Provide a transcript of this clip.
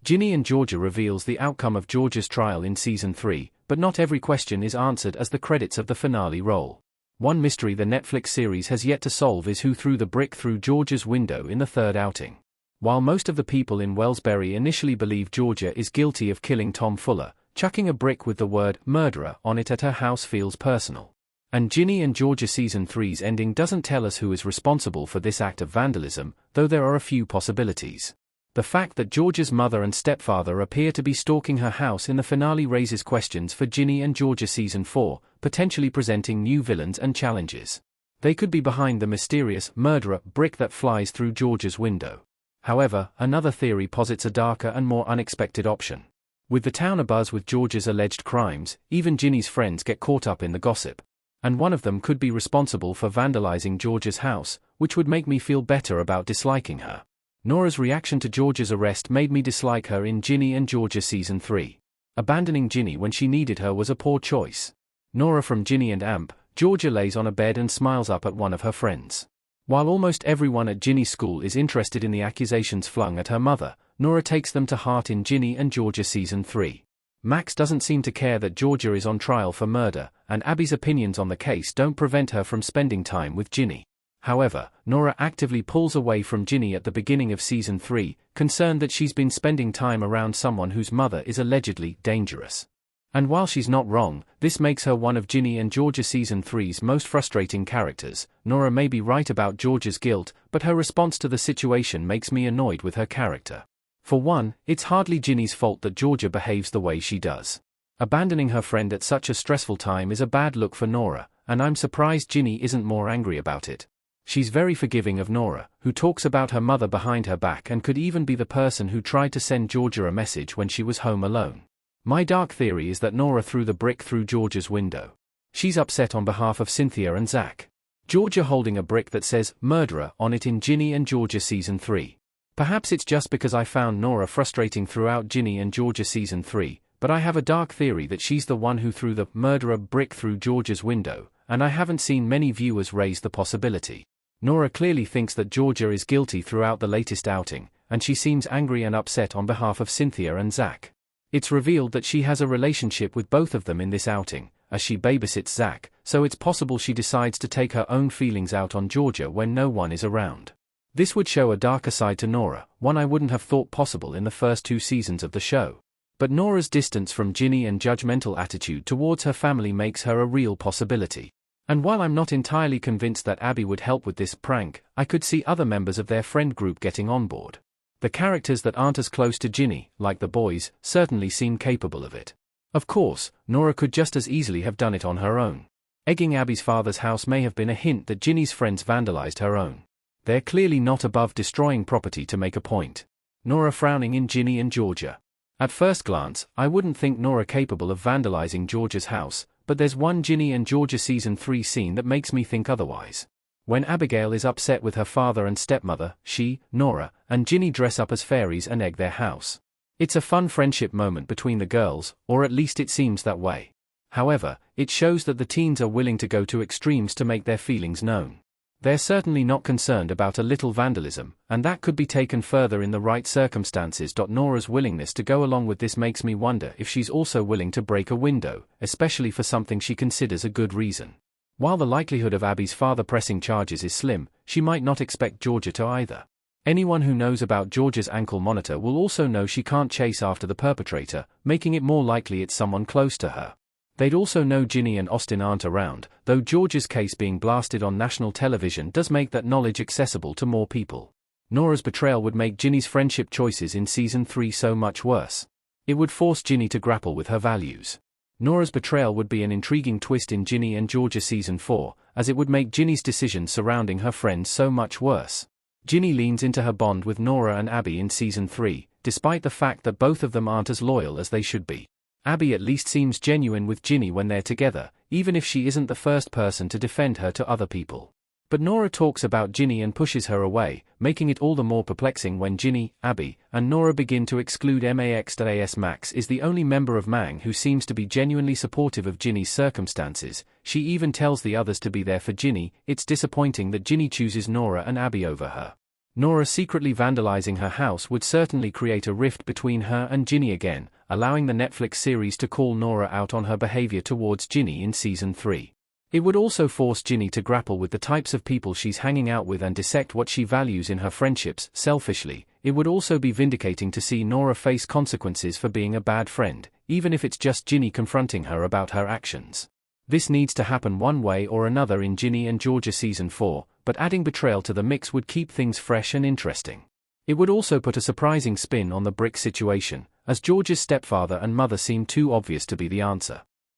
Ginny and Georgia reveals the outcome of Georgia's trial in Season 3, but not every question is answered as the credits of the finale roll. One mystery the Netflix series has yet to solve is who threw the brick through Georgia's window in the third outing. While most of the people in Wellsbury initially believe Georgia is guilty of killing Tom Fuller, chucking a brick with the word murderer on it at her house feels personal. And Ginny and Georgia Season 3's ending doesn't tell us who is responsible for this act of vandalism, though there are a few possibilities. The fact that Georgia's mother and stepfather appear to be stalking her house in the finale raises questions for Ginny and Georgia Season 4, potentially presenting new villains and challenges. They could be behind the mysterious murderer brick that flies through Georgia's window. However, another theory posits a darker and more unexpected option. With the town abuzz with Georgia's alleged crimes, even Ginny's friends get caught up in the gossip. And one of them could be responsible for vandalizing Georgia's house, which would make me feel better about disliking her. Nora's reaction to Georgia's arrest made me dislike her in Ginny and Georgia Season 3. Abandoning Ginny when she needed her was a poor choice. Nora from Ginny and Amp, Georgia lays on a bed and smiles up at one of her friends. While almost everyone at Ginny's school is interested in the accusations flung at her mother, Nora takes them to heart in Ginny and Georgia Season 3. Max doesn't seem to care that Georgia is on trial for murder, and Abby's opinions on the case don't prevent her from spending time with Ginny. However, Nora actively pulls away from Ginny at the beginning of Season 3, concerned that she's been spending time around someone whose mother is allegedly dangerous. And while she's not wrong, this makes her one of Ginny and Georgia Season 3's most frustrating characters. Nora may be right about Georgia's guilt, but her response to the situation makes me annoyed with her character. For one, it's hardly Ginny's fault that Georgia behaves the way she does. Abandoning her friend at such a stressful time is a bad look for Nora, and I'm surprised Ginny isn't more angry about it. She's very forgiving of Nora, who talks about her mother behind her back and could even be the person who tried to send Georgia a message when she was home alone. My dark theory is that Nora threw the brick through Georgia's window. She's upset on behalf of Cynthia and Zach. Georgia holding a brick that says murderer on it in Ginny and Georgia Season 3. Perhaps it's just because I found Nora frustrating throughout Ginny and Georgia Season 3, but I have a dark theory that she's the one who threw the murderer brick through Georgia's window, and I haven't seen many viewers raise the possibility. Nora clearly thinks that Georgia is guilty throughout the latest outing, and she seems angry and upset on behalf of Cynthia and Zach. It's revealed that she has a relationship with both of them in this outing, as she babysits Zach, so it's possible she decides to take her own feelings out on Georgia when no one is around. This would show a darker side to Nora, one I wouldn't have thought possible in the first 2 seasons of the show. But Nora's distance from Ginny and judgmental attitude towards her family makes her a real possibility. And while I'm not entirely convinced that Abby would help with this prank, I could see other members of their friend group getting on board. The characters that aren't as close to Ginny, like the boys, certainly seem capable of it. Of course, Nora could just as easily have done it on her own. Egging Abby's father's house may have been a hint that Ginny's friends vandalized her own. They're clearly not above destroying property to make a point. Nora frowning in Ginny and Georgia. At first glance, I wouldn't think Nora capable of vandalizing Georgia's house, but there's one Ginny and Georgia Season 3 scene that makes me think otherwise. When Abigail is upset with her father and stepmother, she, Nora, and Ginny dress up as fairies and egg their house. It's a fun friendship moment between the girls, or at least it seems that way. However, it shows that the teens are willing to go to extremes to make their feelings known. They're certainly not concerned about a little vandalism, and that could be taken further in the right circumstances. Nora's willingness to go along with this makes me wonder if she's also willing to break a window, especially for something she considers a good reason. While the likelihood of Abby's father pressing charges is slim, she might not expect Georgia to either. Anyone who knows about Georgia's ankle monitor will also know she can't chase after the perpetrator, making it more likely it's someone close to her. They'd also know Ginny and Austin aren't around, though Georgia's case being blasted on national television does make that knowledge accessible to more people. Nora's betrayal would make Ginny's friendship choices in Season 3 so much worse. It would force Ginny to grapple with her values. Nora's betrayal would be an intriguing twist in Ginny and Georgia Season 4, as it would make Ginny's decisions surrounding her friends so much worse. Ginny leans into her bond with Nora and Abby in Season 3, despite the fact that both of them aren't as loyal as they should be. Abby at least seems genuine with Ginny when they're together, even if she isn't the first person to defend her to other people. But Nora talks about Ginny and pushes her away, making it all the more perplexing when Ginny, Abby, and Nora begin to exclude Max. Max is the only member of Mang who seems to be genuinely supportive of Ginny's circumstances. She even tells the others to be there for Ginny. It's disappointing that Ginny chooses Nora and Abby over her. Nora secretly vandalizing her house would certainly create a rift between her and Ginny again, allowing the Netflix series to call Nora out on her behavior towards Ginny in Season 3. It would also force Ginny to grapple with the types of people she's hanging out with and dissect what she values in her friendships. Selfishly, it would also be vindicating to see Nora face consequences for being a bad friend, even if it's just Ginny confronting her about her actions. This needs to happen one way or another in Ginny and Georgia Season 4, but adding betrayal to the mix would keep things fresh and interesting. It would also put a surprising spin on the brick situation, as George's stepfather and mother seem too obvious to be the answer.